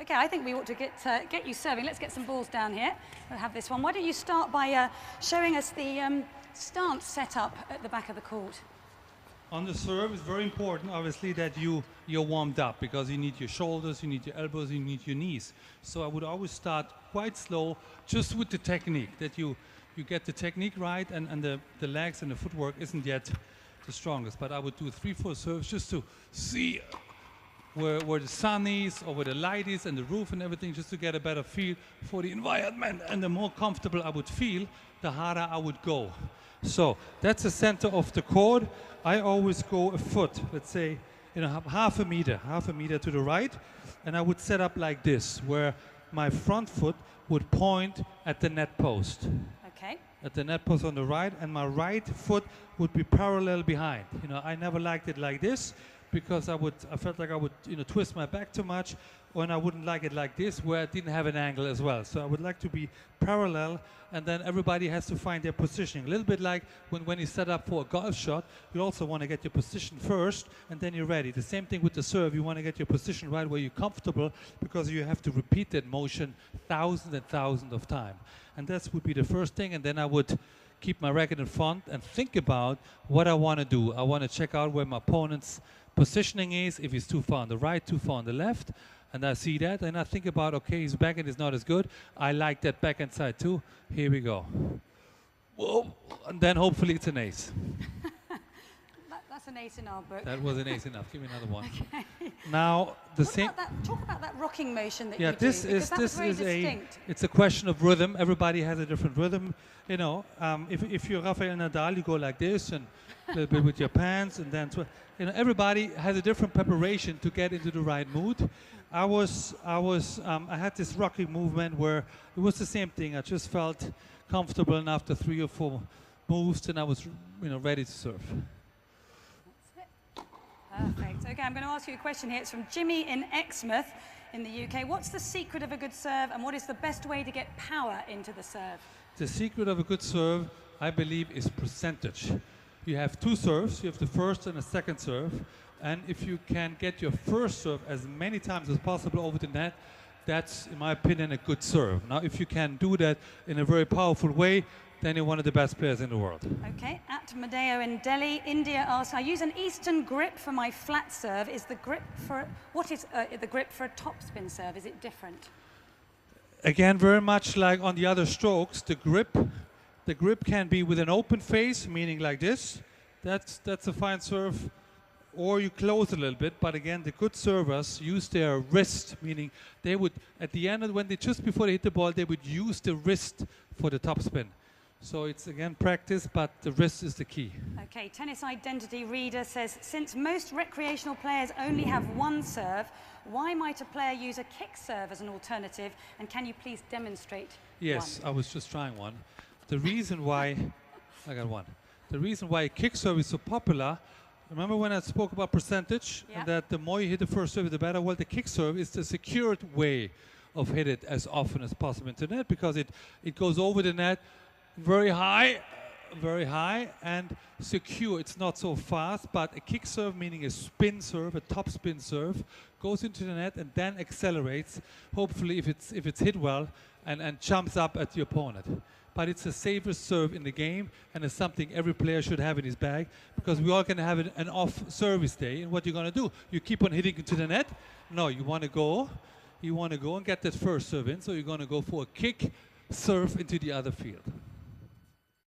Okay, I think we ought to get you serving. Let's get some balls down here. We'll have this one. Why don't you start by showing us the stance set up at the back of the court? On the serve, it's very important, obviously, that you're warmed up, because you need your shoulders, you need your elbows, you need your knees. So I would always start quite slow, just with the technique, that you get the technique right, and the legs and the footwork isn't yet the strongest. But I would do 3-4 serves just to see where the sun is, or where the light is, and the roof and everything, just to get a better feel for the environment. And the more comfortable I would feel, the harder I would go. So that's the center of the court. I always go a foot, let's say, half a meter to the right, and I would set up like this, where my front foot would point at the net post. Okay. At the net post on the right, and my right foot would be parallel behind. I never liked it like this, because I felt like I would twist my back too much, and I wouldn't like it like this, where I didn't have an angle as well. So I would like to be parallel, and then everybody has to find their positioning. A little bit like when you set up for a golf shot, you also want to get your position first, and then you're ready. The same thing with the serve. You want to get your position right where you're comfortable, because you have to repeat that motion thousands and thousands of times. And that would be the first thing, and then I would keep my racket in front and think about what I want to do. I want to check out where my opponent's positioning is, if he's too far on the right, too far on the left, and I see that, and I think about, okay, his backhand is not as good. I like that backhand side too. Here we go. Whoa. And then hopefully it's an ace. That's an ace in our book. That was an ace enough. Give me another one. Okay. Now the same. Talk about that rocking motion that yeah, you do. this is distinct. it's a question of rhythm. Everybody has a different rhythm. If you're Rafael Nadal, you go like this, and a little bit with your pants, and then everybody has a different preparation to get into the right mood. I had this rocking movement where it was the same thing. I just felt comfortable, and after 3 or 4 moves, and I was ready to serve. Perfect. Okay, I'm going to ask you a question here. It's from Jimmy in Exmouth in the UK. What's the secret of a good serve, and what is the best way to get power into the serve? The secret of a good serve, I believe, is percentage. You have 2 serves. You have the first and the second serve. And if you can get your first serve as many times as possible over the net, that's, in my opinion, a good serve. Now, if you can do that in a very powerful way, then you're one of the best players in the world. Okay, at Madeo in Delhi, India asks, I use an Eastern grip for my flat serve. What is the grip for a topspin serve? Is it different? Again, very much like on the other strokes, the grip can be with an open face, meaning like this. That's a fine serve. Or you close a little bit, but again, the good servers use their wrist, meaning they would, at the end, just before they hit the ball, they would use the wrist for the topspin. So it's, again, practice, but the wrist is the key. Okay, Tennis Identity Reader says, since most recreational players only have one serve, why might a player use a kick serve as an alternative? And can you please demonstrate Yes, one? I was just trying one. The reason why, I got one. The reason why kick serve is so popular, remember when I spoke about percentage? Yeah. And that the more you hit the first serve, the better? Well, the kick serve is the secured way of hit it as often as possible into the net, because it goes over the net very high, and secure. It's not so fast, but a kick serve, meaning a spin serve, a top spin serve, goes into the net and then accelerates, hopefully if it's hit well, and jumps up at the opponent. But it's a safest serve in the game, and it's something every player should have in his bag, because we all can have an off service day. And what you're going to do, you keep on hitting into the net? No, you want to go and get that first serve in, so you're going to go for a kick serve into the other field.